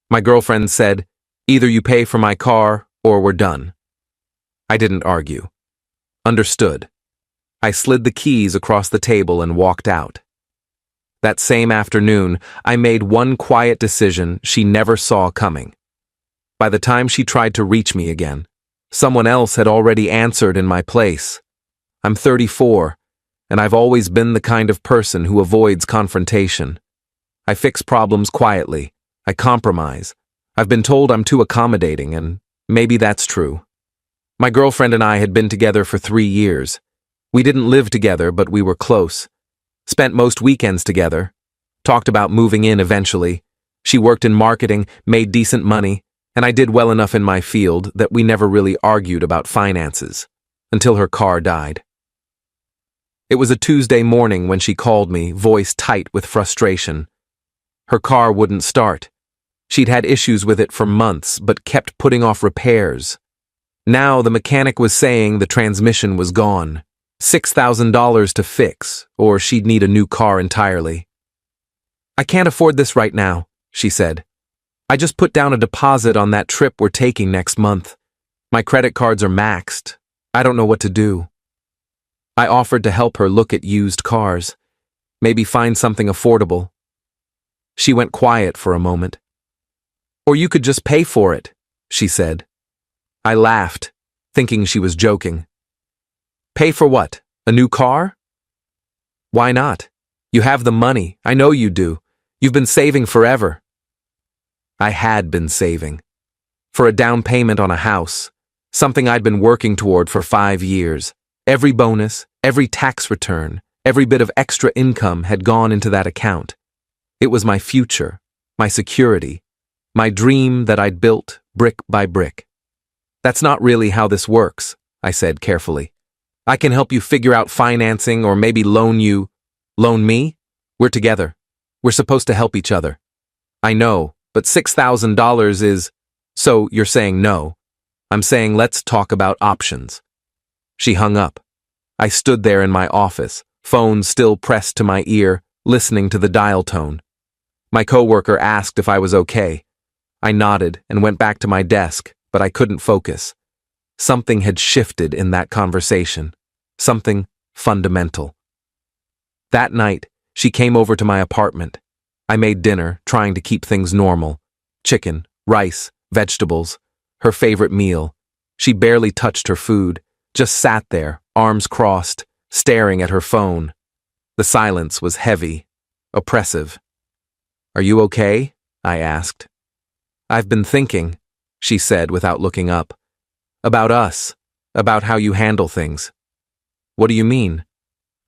My girlfriend said, "Either you pay for my car or we're done." I didn't argue. Understood. I slid the keys across the table and walked out. That same afternoon, I made one quiet decision she never saw coming. By the time she tried to reach me again, someone else had already answered in my place. I'm 34, and I've always been the kind of person who avoids confrontation. I fix problems quietly. I compromise. I've been told I'm too accommodating, and maybe that's true. My girlfriend and I had been together for 3 years. We didn't live together, but we were close. Spent most weekends together. Talked about moving in eventually. She worked in marketing, made decent money, and I did well enough in my field that we never really argued about finances, until her car died. It was a Tuesday morning when she called me, voice tight with frustration. Her car wouldn't start. She'd had issues with it for months, but kept putting off repairs. Now the mechanic was saying the transmission was gone. $6,000 to fix, or she'd need a new car entirely. "I can't afford this right now," she said. "I just put down a deposit on that trip we're taking next month. My credit cards are maxed. I don't know what to do." I offered to help her look at used cars, maybe find something affordable. She went quiet for a moment. "Or you could just pay for it," she said. I laughed, thinking she was joking. "Pay for what? A new car?" "Why not? You have the money. I know you do. You've been saving forever." I had been saving. For a down payment on a house, something I'd been working toward for 5 years. Every bonus, every tax return, every bit of extra income had gone into that account. It was my future, my security, my dream that I'd built brick by brick. "That's not really how this works," I said carefully. "I can help you figure out financing or maybe loan you." "Loan me? We're together. We're supposed to help each other." "I know, but $6,000 is—" "So you're saying no. I'm saying let's talk about options." She hung up. I stood there in my office, phone still pressed to my ear, listening to the dial tone. My coworker asked if I was okay. I nodded and went back to my desk, but I couldn't focus. Something had shifted in that conversation. Something fundamental. That night, she came over to my apartment. I made dinner, trying to keep things normal. Chicken, rice, vegetables, her favorite meal. She barely touched her food, just sat there, arms crossed, staring at her phone. The silence was heavy, oppressive. "Are you okay?" I asked. "I've been thinking," she said without looking up. "About us, about how you handle things." "What do you mean?"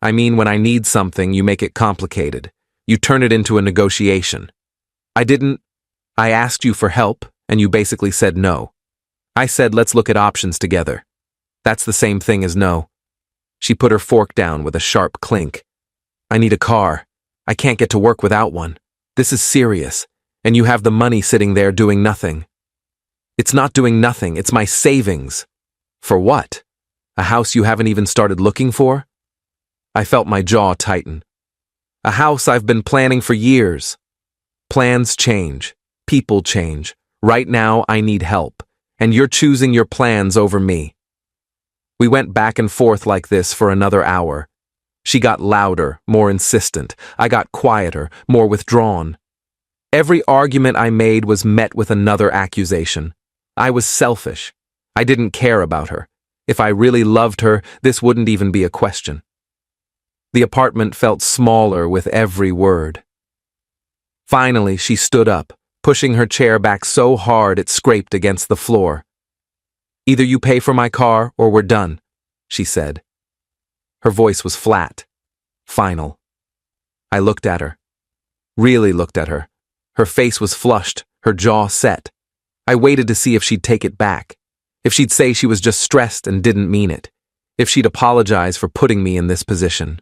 "I mean when I need something, you make it complicated. You turn it into a negotiation. I asked you for help, and you basically said no. I said let's look at options together. That's the same thing as no." She put her fork down with a sharp clink. "I need a car. I can't get to work without one. This is serious, and you have the money sitting there doing nothing." "It's not doing nothing, it's my savings." "For what? A house you haven't even started looking for?" I felt my jaw tighten. "A house I've been planning for years." "Plans change. People change. Right now I need help, and you're choosing your plans over me." We went back and forth like this for another hour. She got louder, more insistent. I got quieter, more withdrawn. Every argument I made was met with another accusation. I was selfish. I didn't care about her. If I really loved her, this wouldn't even be a question. The apartment felt smaller with every word. Finally, she stood up, pushing her chair back so hard it scraped against the floor. "Either you pay for my car or we're done," she said. Her voice was flat, final. I looked at her. Really looked at her. Her face was flushed, her jaw set. I waited to see if she'd take it back. If she'd say she was just stressed and didn't mean it. If she'd apologize for putting me in this position.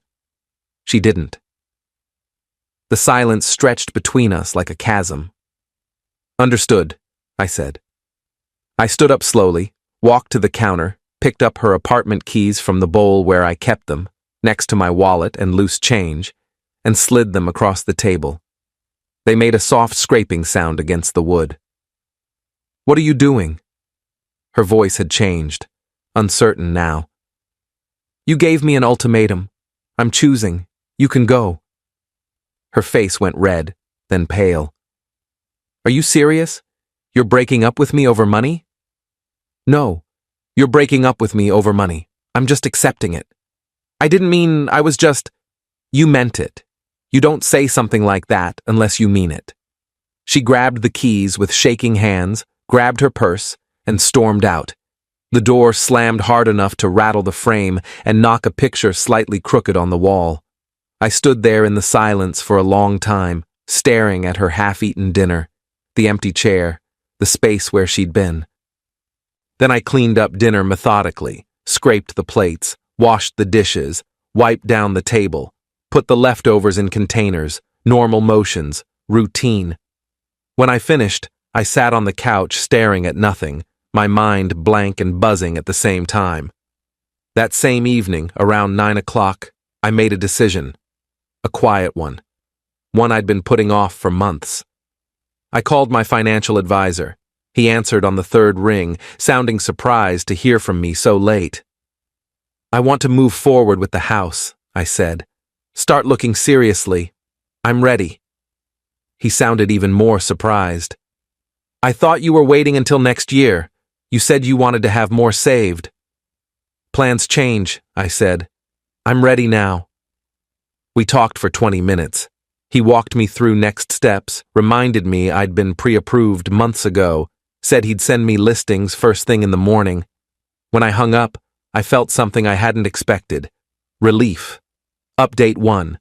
She didn't. The silence stretched between us like a chasm. "Understood," I said. I stood up slowly, walked to the counter, picked up her apartment keys from the bowl where I kept them, next to my wallet and loose change, and slid them across the table. They made a soft scraping sound against the wood. What are you doing? Her voice had changed, uncertain now. You gave me an ultimatum. I'm choosing. You can go. Her face went red, then pale. Are you serious? You're breaking up with me over money? No, you're breaking up with me over money. I'm just accepting it. I didn't mean I was just... You meant it. You don't say something like that unless you mean it. She grabbed the keys with shaking hands, grabbed her purse, and stormed out. The door slammed hard enough to rattle the frame and knock a picture slightly crooked on the wall. I stood there in the silence for a long time, staring at her half-eaten dinner, the empty chair, the space where she'd been. Then I cleaned up dinner methodically, scraped the plates, washed the dishes, wiped down the table, put the leftovers in containers, normal motions, routine. When I finished, I sat on the couch staring at nothing, my mind blank and buzzing at the same time. That same evening, around 9 o'clock, I made a decision. A quiet one. One I'd been putting off for months. I called my financial advisor. He answered on the third ring, sounding surprised to hear from me so late. I want to move forward with the house, I said. Start looking seriously. I'm ready. He sounded even more surprised. I thought you were waiting until next year. You said you wanted to have more saved. Plans change, I said. I'm ready now. We talked for 20 minutes. He walked me through next steps, reminded me I'd been pre-approved months ago, said he'd send me listings first thing in the morning. When I hung up, I felt something I hadn't expected. Relief. Update 1.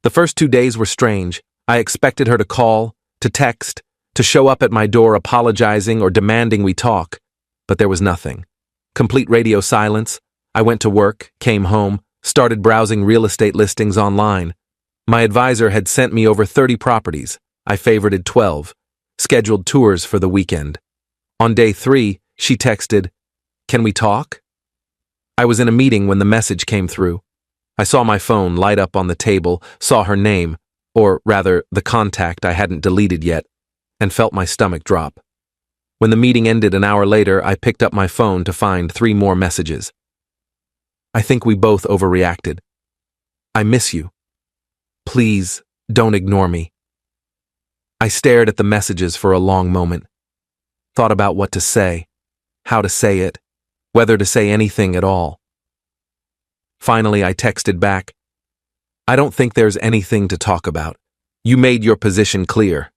The first 2 days were strange. I expected her to call, to text, to show up at my door apologizing or demanding we talk. But there was nothing. Complete radio silence. I went to work, came home, started browsing real estate listings online. My advisor had sent me over 30 properties. I favorited 12. Scheduled tours for the weekend. On day 3, she texted, "Can we talk?" I was in a meeting when the message came through. I saw my phone light up on the table, saw her name, or rather, the contact I hadn't deleted yet, and felt my stomach drop. When the meeting ended an hour later, I picked up my phone to find 3 more messages. I think we both overreacted. I miss you. Please, don't ignore me. I stared at the messages for a long moment. Thought about what to say, how to say it, whether to say anything at all. Finally, I texted back, I don't think there's anything to talk about. You made your position clear.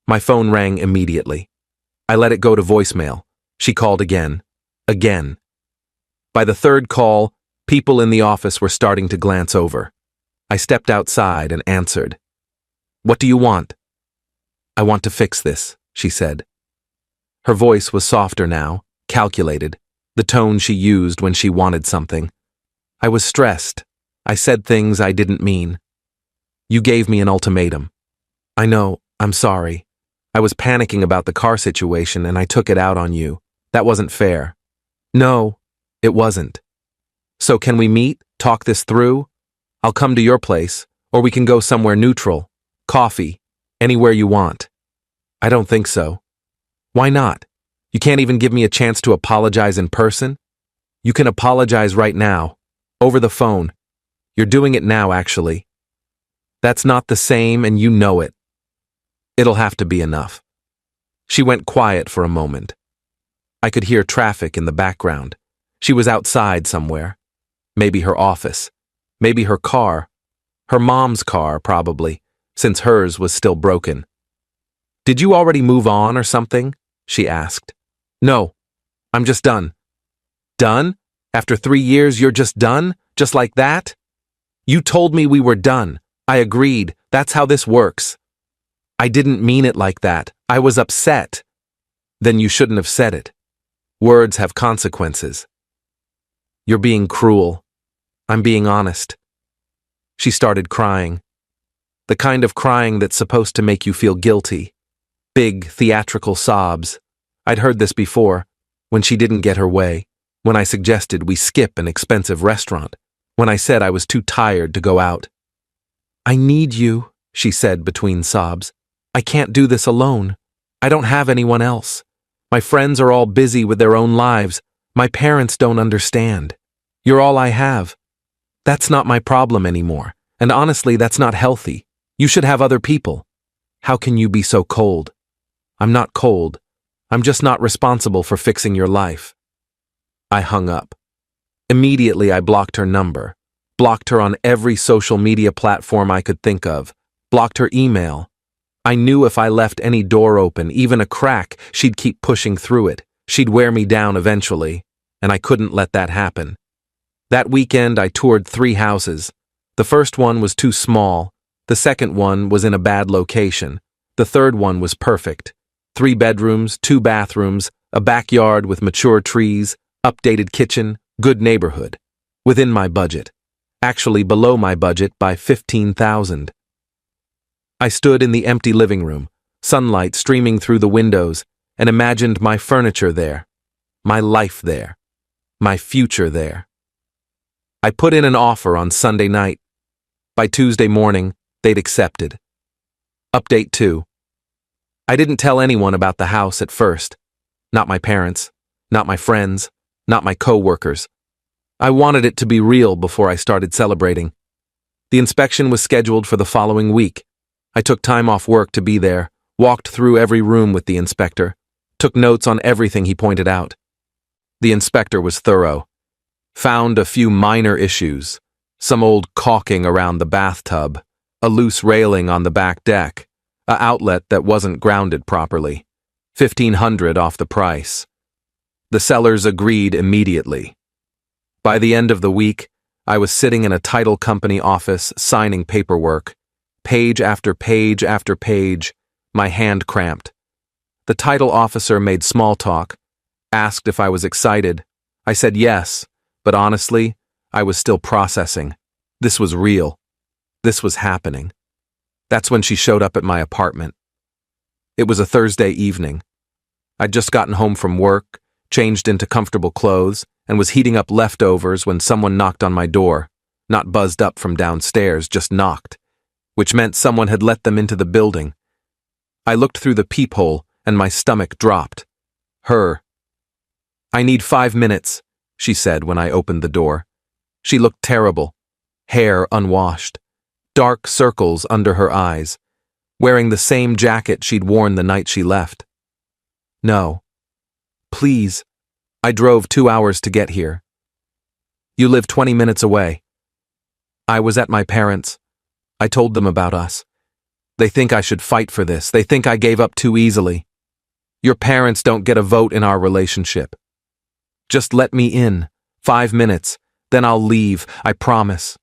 My phone rang immediately. I let it go to voicemail. She called again. Again. By the third call, people in the office were starting to glance over. I stepped outside and answered. What do you want? I want to fix this, she said. Her voice was softer now, calculated, the tone she used when she wanted something. I was stressed. I said things I didn't mean. You gave me an ultimatum. I know, I'm sorry. I was panicking about the car situation and I took it out on you. That wasn't fair. No, it wasn't. So can we meet, talk this through? I'll come to your place, or we can go somewhere neutral. Coffee, anywhere you want. I don't think so. Why not? You can't even give me a chance to apologize in person? You can apologize right now, over the phone. You're doing it now, actually. That's not the same, and you know it. It'll have to be enough. She went quiet for a moment. I could hear traffic in the background. She was outside somewhere. Maybe her office. Maybe her car. Her mom's car, probably, since hers was still broken. Did you already move on or something? She asked. No, I'm just done. Done? After 3 years, you're just done? Just like that? You told me we were done. I agreed. That's how this works. I didn't mean it like that. I was upset. Then you shouldn't have said it. Words have consequences. You're being cruel. I'm being honest. She started crying. The kind of crying that's supposed to make you feel guilty. Big, theatrical sobs. I'd heard this before, when she didn't get her way, when I suggested we skip an expensive restaurant, when I said I was too tired to go out. I need you, she said between sobs. I can't do this alone. I don't have anyone else. My friends are all busy with their own lives. My parents don't understand. You're all I have. That's not my problem anymore. And honestly, that's not healthy. You should have other people. How can you be so cold? I'm not cold. I'm just not responsible for fixing your life. I hung up. Immediately, I blocked her number, blocked her on every social media platform I could think of, blocked her email. I knew if I left any door open, even a crack, she'd keep pushing through it. She'd wear me down eventually, and I couldn't let that happen. That weekend, I toured 3 houses. The first one was too small. The second one was in a bad location. The third one was perfect. 3 bedrooms, 2 bathrooms, a backyard with mature trees, updated kitchen, good neighborhood. Within my budget. Actually below my budget by $15,000. I stood in the empty living room, sunlight streaming through the windows, and imagined my furniture there, my life there, my future there. I put in an offer on Sunday night. By Tuesday morning, they'd accepted. Update 2. I didn't tell anyone about the house at first. Not my parents, not my friends, not my co-workers. I wanted it to be real before I started celebrating. The inspection was scheduled for the following week. I took time off work to be there, walked through every room with the inspector, took notes on everything he pointed out. The inspector was thorough. Found a few minor issues, some old caulking around the bathtub, a loose railing on the back deck, an outlet that wasn't grounded properly, $1,500 off the price. The sellers agreed immediately. By the end of the week, I was sitting in a title company office signing paperwork, page after page after page, my hand cramped. The title officer made small talk, asked if I was excited. I said yes, but honestly, I was still processing. This was real. This was happening. That's when she showed up at my apartment. It was a Thursday evening. I'd just gotten home from work, changed into comfortable clothes, and was heating up leftovers when someone knocked on my door, not buzzed up from downstairs, just knocked, which meant someone had let them into the building. I looked through the peephole and my stomach dropped. Her. "I need 5 minutes," she said when I opened the door. She looked terrible, hair unwashed, dark circles under her eyes, wearing the same jacket she'd worn the night she left. "No. Please. I drove 2 hours to get here. You live 20 minutes away. I was at my parents'. I told them about us. They think I should fight for this. They think I gave up too easily. Your parents don't get a vote in our relationship. Just let me in. 5 minutes. Then I'll leave, I promise."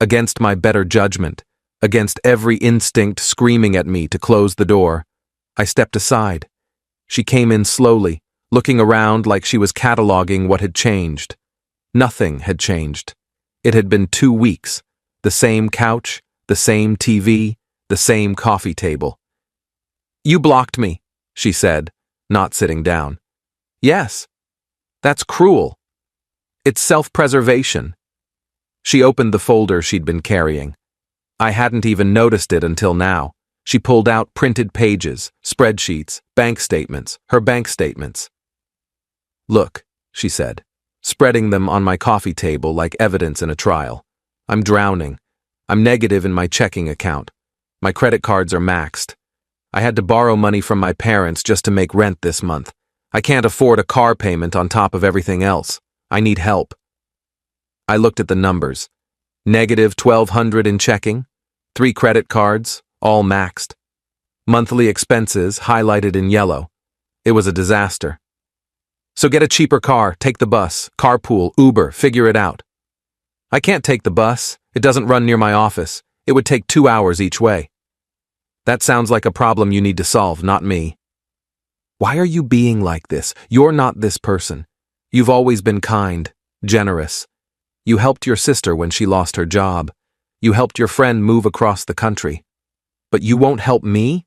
Against my better judgment, against every instinct screaming at me to close the door, I stepped aside. She came in slowly, looking around like she was cataloging what had changed. Nothing had changed. It had been 2 weeks. The same couch, the same TV, the same coffee table. "You blocked me," she said, not sitting down. "Yes. That's cruel. It's self-preservation." She opened the folder she'd been carrying. I hadn't even noticed it until now. She pulled out printed pages, spreadsheets, bank statements, her bank statements. "Look," she said, spreading them on my coffee table like evidence in a trial. "I'm drowning. I'm negative in my checking account. My credit cards are maxed. I had to borrow money from my parents just to make rent this month. I can't afford a car payment on top of everything else. I need help." I looked at the numbers. Negative $1,200 in checking, 3 credit cards, all maxed. Monthly expenses highlighted in yellow. It was a disaster. "So get a cheaper car, take the bus, carpool, Uber, figure it out." "I can't take the bus. It doesn't run near my office. It would take 2 hours each way." "That sounds like a problem you need to solve, not me." "Why are you being like this? You're not this person. You've always been kind, generous. You helped your sister when she lost her job. You helped your friend move across the country. But you won't help me?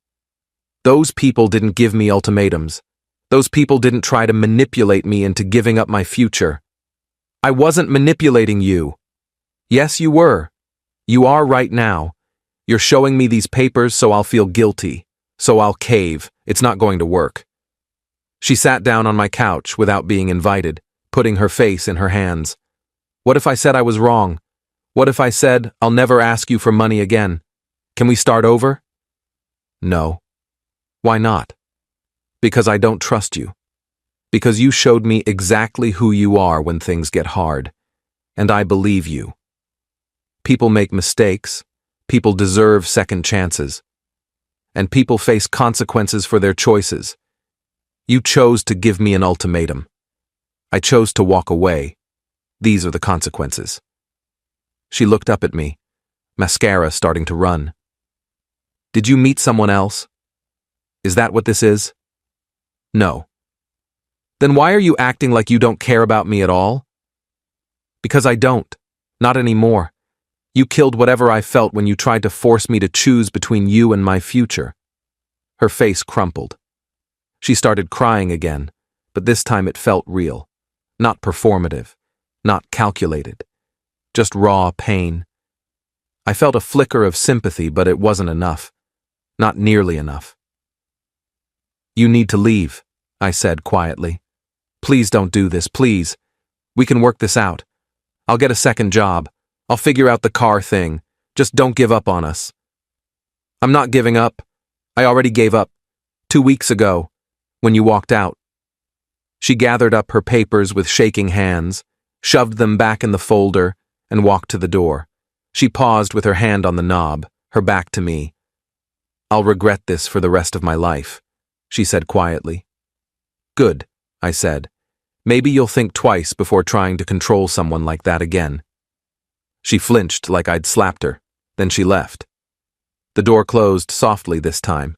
Those people didn't give me ultimatums. Those people didn't try to manipulate me into giving up my future. I wasn't manipulating you. Yes, you were. You are right now. You're showing me these papers so I'll feel guilty, so I'll cave. It's not going to work. She sat down on my couch without being invited, putting her face in her hands. What if I said I was wrong? What if I said, I'll never ask you for money again? Can we start over? No. Why not? Because I don't trust you. Because you showed me exactly who you are when things get hard. And I believe you. People make mistakes. People deserve second chances. And people face consequences for their choices. You chose to give me an ultimatum. I chose to walk away. These are the consequences. She looked up at me, mascara starting to run. Did you meet someone else? Is that what this is? No. Then why are you acting like you don't care about me at all? Because I don't. Not anymore. You killed whatever I felt when you tried to force me to choose between you and my future. Her face crumpled. She started crying again, but this time it felt real. Not performative. Not calculated. Just raw pain. I felt a flicker of sympathy, but it wasn't enough. Not nearly enough. You need to leave, I said quietly. Please don't do this, please. We can work this out. I'll get a second job. I'll figure out the car thing. Just don't give up on us. I'm not giving up. I already gave up 2 weeks ago, when you walked out. She gathered up her papers with shaking hands, shoved them back in the folder, and walked to the door. She paused with her hand on the knob, her back to me. I'll regret this for the rest of my life, she said quietly. Good, I said. Maybe you'll think twice before trying to control someone like that again. She flinched like I'd slapped her, then she left. The door closed softly this time.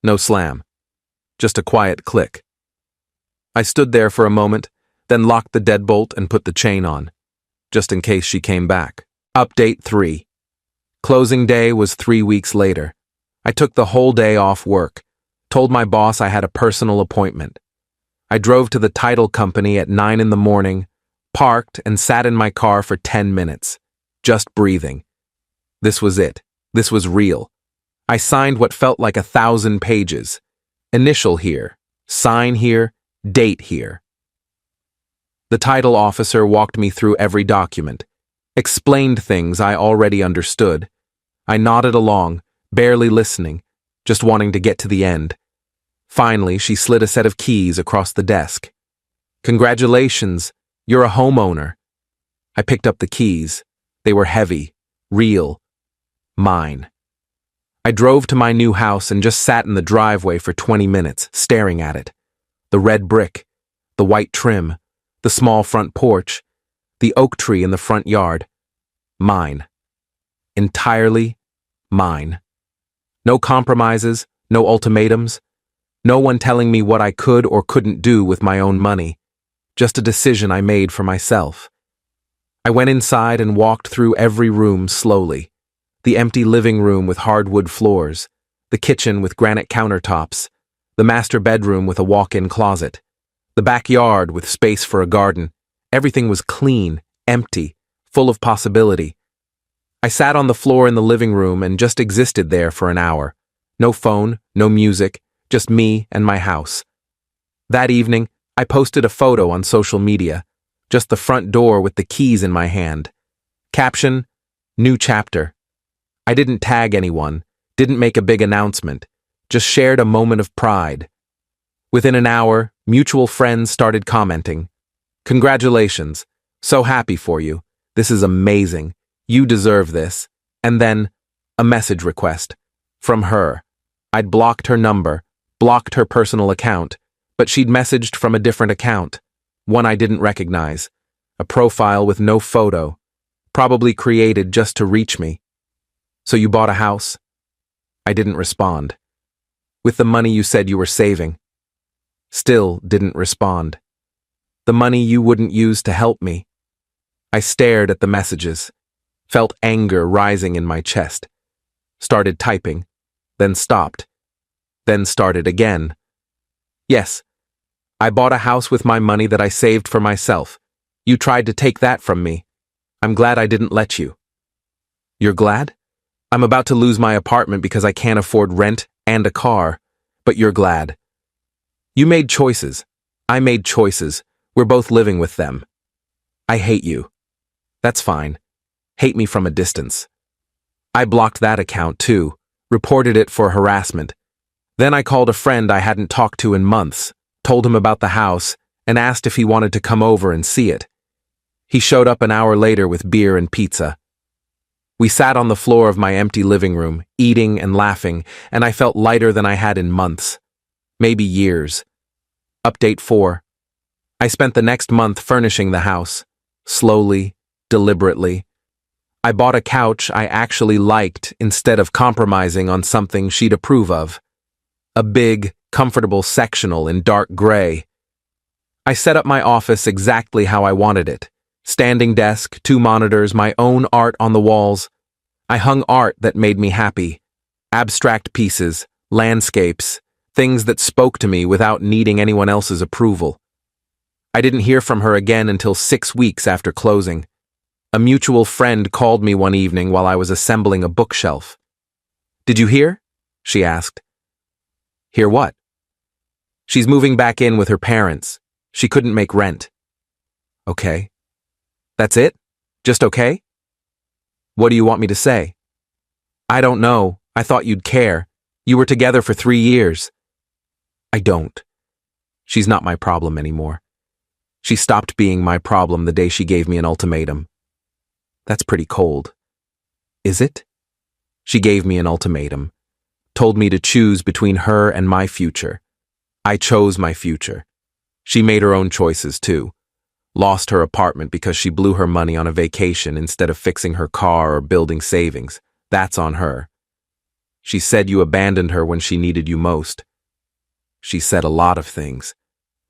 No slam. Just a quiet click. I stood there for a moment, then locked the deadbolt and put the chain on, just in case she came back. Update 3. Closing day was 3 weeks later. I took the whole day off work, told my boss I had a personal appointment. I drove to the title company at 9 in the morning, parked and sat in my car for 10 minutes, just breathing. This was it. This was real. I signed what felt like 1,000 pages. Initial here, sign here, date here. The title officer walked me through every document, explained things I already understood. I nodded along, barely listening, just wanting to get to the end. Finally, she slid a set of keys across the desk. Congratulations, you're a homeowner. I picked up the keys. They were heavy, real, mine. I drove to my new house and just sat in the driveway for 20 minutes, staring at it. The red brick, the white trim, the small front porch, the oak tree in the front yard. Mine. Entirely mine. No compromises, no ultimatums, no one telling me what I could or couldn't do with my own money. Just a decision I made for myself. I went inside and walked through every room slowly. The empty living room with hardwood floors, the kitchen with granite countertops, the master bedroom with a walk-in closet, the backyard with space for a garden. Everything was clean, empty, full of possibility. I sat on the floor in the living room and just existed there for an hour. No phone, no music, just me and my house. That evening, I posted a photo on social media, just the front door with the keys in my hand. Caption, new chapter. I didn't tag anyone, didn't make a big announcement, just shared a moment of pride. Within an hour, mutual friends started commenting. Congratulations, so happy for you. This is amazing. You deserve this. And then, a message request. From her. I'd blocked her number, blocked her personal account, but she'd messaged from a different account, one I didn't recognize, a profile with no photo, probably created just to reach me. So you bought a house? I didn't respond. With the money you said you were saving. Still didn't respond. The money you wouldn't use to help me. I stared at the messages, felt anger rising in my chest, started typing, then stopped, then started again. Yes, I bought a house with my money that I saved for myself. You tried to take that from me. I'm glad I didn't let you. You're glad? I'm about to lose my apartment because I can't afford rent and a car. but you're glad. You made choices. I made choices. We're both living with them. I hate you. That's fine. Hate me from a distance. I blocked that account too, reported it for harassment. Then I called a friend I hadn't talked to in months, told him about the house, and asked if he wanted to come over and see it. He showed up an hour later with beer and pizza. We sat on the floor of my empty living room, eating and laughing, and I felt lighter than I had in months, maybe years. Update 4. I spent the next month furnishing the house, slowly, deliberately. I bought a couch I actually liked instead of compromising on something she'd approve of. A big, comfortable sectional in dark gray. I set up my office exactly how I wanted it. Standing desk, 2 monitors, my own art on the walls. I hung art that made me happy. Abstract pieces, landscapes, things that spoke to me without needing anyone else's approval. I didn't hear from her again until 6 weeks after closing. A mutual friend called me one evening while I was assembling a bookshelf. "Did you hear?" she asked. "Hear what?" "She's moving back in with her parents. She couldn't make rent." "Okay. That's it? Just okay?" "What do you want me to say?" "I don't know. I thought you'd care. You were together for 3 years." "I don't. She's not my problem anymore. She stopped being my problem the day she gave me an ultimatum." "That's pretty cold." "Is it?" "She gave me an ultimatum. Told me to choose between her and my future. I chose my future. She made her own choices too. Lost her apartment because she blew her money on a vacation instead of fixing her car or building savings. That's on her. She said you abandoned her when she needed you most. She said a lot of things.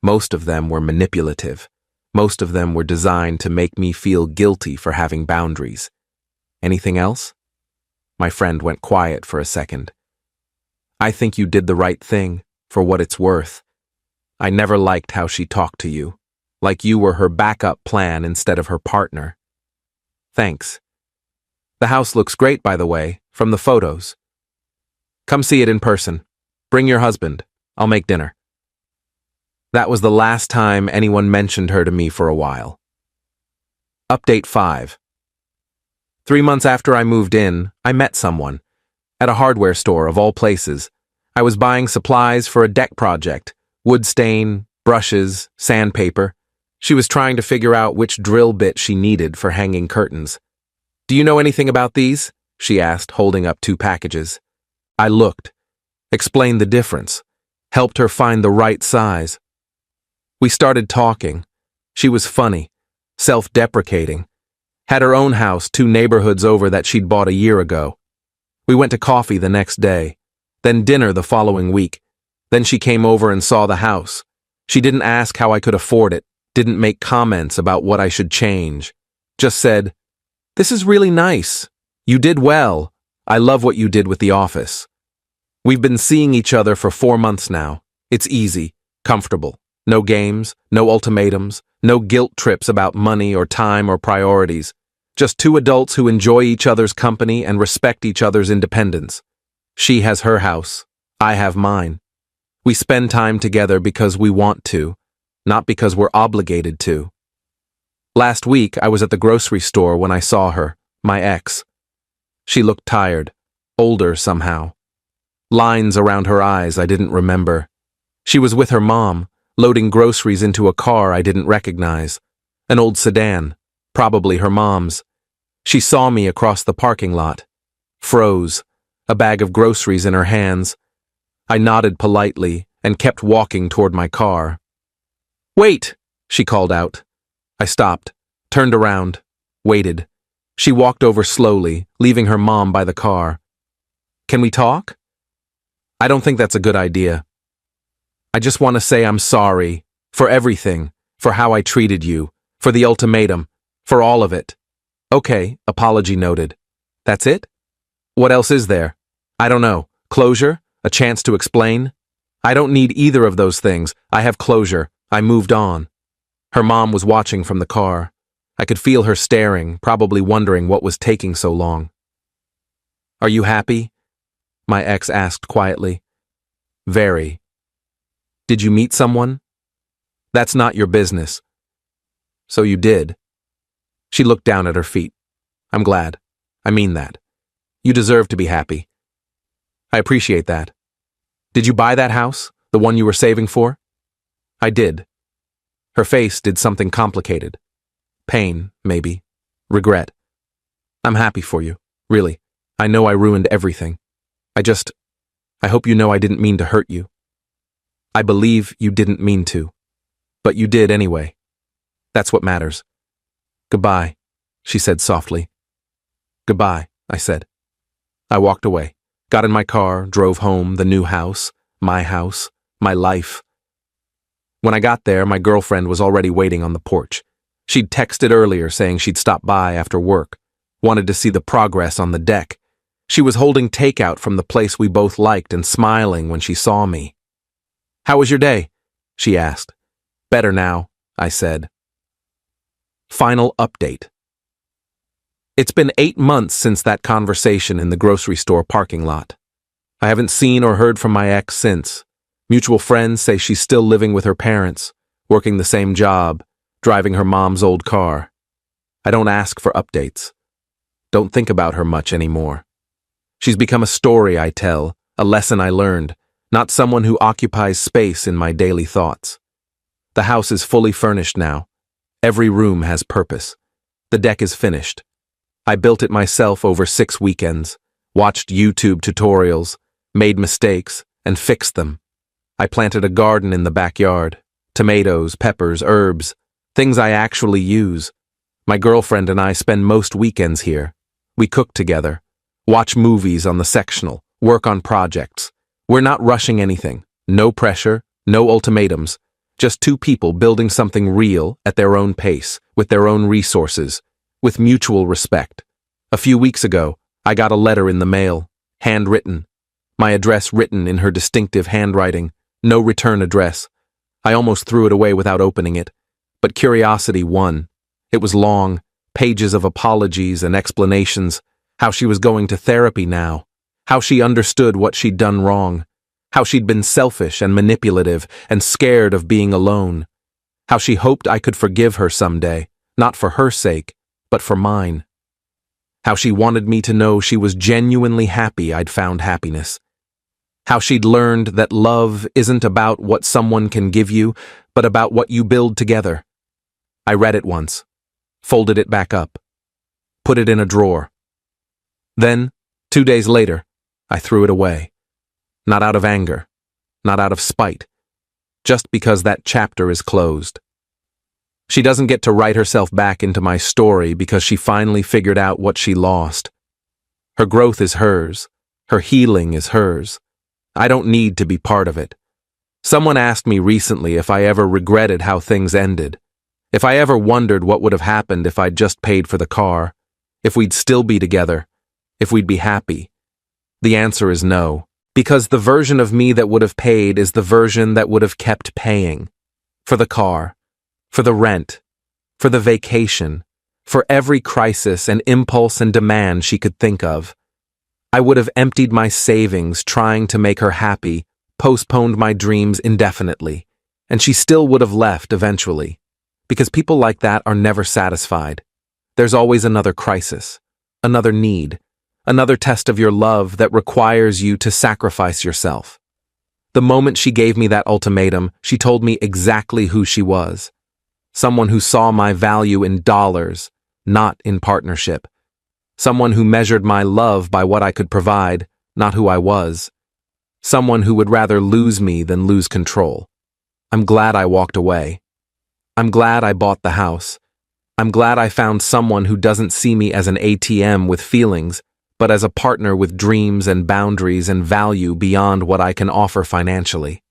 Most of them were manipulative. Most of them were designed to make me feel guilty for having boundaries. Anything else?" My friend went quiet for a second. "I think you did the right thing, for what it's worth. I never liked how she talked to you, like you were her backup plan instead of her partner." "Thanks. The house looks great, by the way, from the photos. Come see it in person. Bring your husband. I'll make dinner." That was the last time anyone mentioned her to me for a while. Update 5. 3 months after I moved in, I met someone. At a hardware store, of all places. I was buying supplies for a deck project. Wood stain, brushes, sandpaper. She was trying to figure out which drill bit she needed for hanging curtains. "Do you know anything about these?" she asked, holding up 2 packages. I looked, explained the difference, helped her find the right size. We started talking. She was funny, self-deprecating. Had her own house 2 neighborhoods over that she'd bought a year ago. We went to coffee the next day, then dinner the following week. Then she came over and saw the house. She didn't ask how I could afford it, didn't make comments about what I should change. Just said, "This is really nice. You did well. I love what you did with the office." We've been seeing each other for 4 months now. It's easy, comfortable. No games, no ultimatums, no guilt trips about money or time or priorities. Just 2 adults who enjoy each other's company and respect each other's independence. She has her house. I have mine. We spend time together because we want to, not because we're obligated to. Last week, I was at the grocery store when I saw her, my ex. She looked tired, older somehow. Lines around her eyes I didn't remember. She was with her mom, loading groceries into a car I didn't recognize. An old sedan, probably her mom's. She saw me across the parking lot. Froze, a bag of groceries in her hands. I nodded politely and kept walking toward my car. "Wait!" she called out. I stopped, turned around, waited. She walked over slowly, leaving her mom by the car. "Can we talk?" "I don't think that's a good idea. I just want to say I'm sorry for everything, for how I treated you, for the ultimatum, for all of it." "Okay, apology noted. That's it? What else is there? I don't know. Closure? A chance to explain?" "I don't need either of those things. I have closure. I moved on." Her mom was watching from the car. I could feel her staring, probably wondering what was taking so long. "Are you happy?" my ex asked quietly. Very. Did you meet someone? That's not your business. So you did. She looked down at her feet. I'm glad. I mean that. You deserve to be happy. I appreciate that. Did you buy that house? The one you were saving for? I did. Her face did something complicated. Pain, maybe. Regret. I'm happy for you. Really. I know I ruined everything. I hope you know I didn't mean to hurt you. I believe you didn't mean to. But you did anyway. That's what matters. Goodbye, she said softly. Goodbye, I said. I walked away, got in my car, drove home, the new house, my life. When I got there, my girlfriend was already waiting on the porch. She'd texted earlier saying she'd stop by after work, wanted to see the progress on the deck. She was holding takeout from the place we both liked and smiling when she saw me. How was your day? She asked. Better now, I said. Final update. It's been 8 months since that conversation in the grocery store parking lot. I haven't seen or heard from my ex since. Mutual friends say she's still living with her parents, working the same job, driving her mom's old car. I don't ask for updates. Don't think about her much anymore. She's become a story I tell, a lesson I learned, not someone who occupies space in my daily thoughts. The house is fully furnished now. Every room has purpose. The deck is finished. I built it myself over 6 weekends, watched YouTube tutorials, made mistakes, and fixed them. I planted a garden in the backyard, tomatoes, peppers, herbs, things I actually use. My girlfriend and I spend most weekends here. We cook together, watch movies on the sectional, work on projects. We're not rushing anything. No pressure, no ultimatums. Just 2 people building something real at their own pace, with their own resources, with mutual respect. A few weeks ago, I got a letter in the mail, handwritten. My address written in her distinctive handwriting, no return address. I almost threw it away without opening it, but curiosity won. It was long, pages of apologies and explanations, how she was going to therapy now, how she understood what she'd done wrong, how she'd been selfish and manipulative and scared of being alone, how she hoped I could forgive her someday, not for her sake, but for mine. How she wanted me to know she was genuinely happy I'd found happiness. How she'd learned that love isn't about what someone can give you, but about what you build together. I read it once, folded it back up, put it in a drawer. Then, 2 days later, I threw it away. Not out of anger, not out of spite, just because that chapter is closed. She doesn't get to write herself back into my story because she finally figured out what she lost. Her growth is hers. Her healing is hers. I don't need to be part of it. Someone asked me recently if I ever regretted how things ended, if I ever wondered what would have happened if I'd just paid for the car, if we'd still be together, if we'd be happy. The answer is no, because the version of me that would have paid is the version that would have kept paying. For the car, for the rent, for the vacation, for every crisis and impulse and demand she could think of. I would have emptied my savings trying to make her happy, postponed my dreams indefinitely, and she still would have left eventually. Because people like that are never satisfied. There's always another crisis, another need, another test of your love that requires you to sacrifice yourself. The moment she gave me that ultimatum, she told me exactly who she was. Someone who saw my value in dollars, not in partnership. Someone who measured my love by what I could provide, not who I was. Someone who would rather lose me than lose control. I'm glad I walked away. I'm glad I bought the house. I'm glad I found someone who doesn't see me as an ATM with feelings, but as a partner with dreams and boundaries and value beyond what I can offer financially.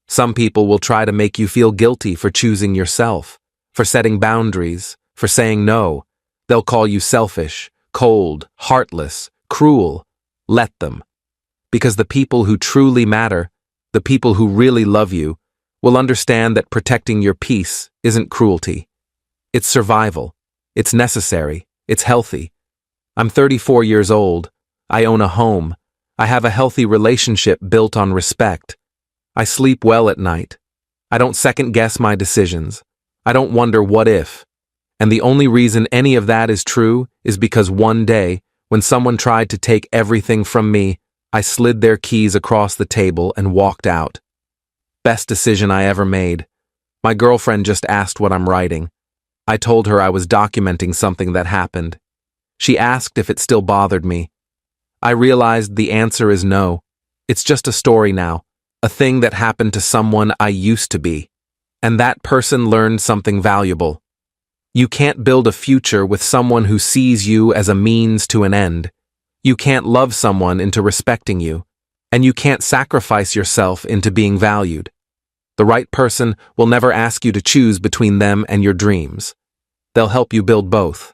Some people will try to make you feel guilty for choosing yourself, for setting boundaries, for saying no. They'll call you selfish, cold, heartless, cruel. Let them. Because the people who truly matter, the people who really love you, will understand that protecting your peace isn't cruelty. It's survival. It's necessary. It's healthy. I'm 34 years old. I own a home. I have a healthy relationship built on respect. I sleep well at night. I don't second-guess my decisions. I don't wonder what if. And the only reason any of that is true is because one day, when someone tried to take everything from me, I slid their keys across the table and walked out. Best decision I ever made. My girlfriend just asked what I'm writing. I told her I was documenting something that happened. She asked if it still bothered me. I realized the answer is no. It's just a story now, a thing that happened to someone I used to be. And that person learned something valuable. You can't build a future with someone who sees you as a means to an end. You can't love someone into respecting you. And you can't sacrifice yourself into being valued. The right person will never ask you to choose between them and your dreams. They'll help you build both.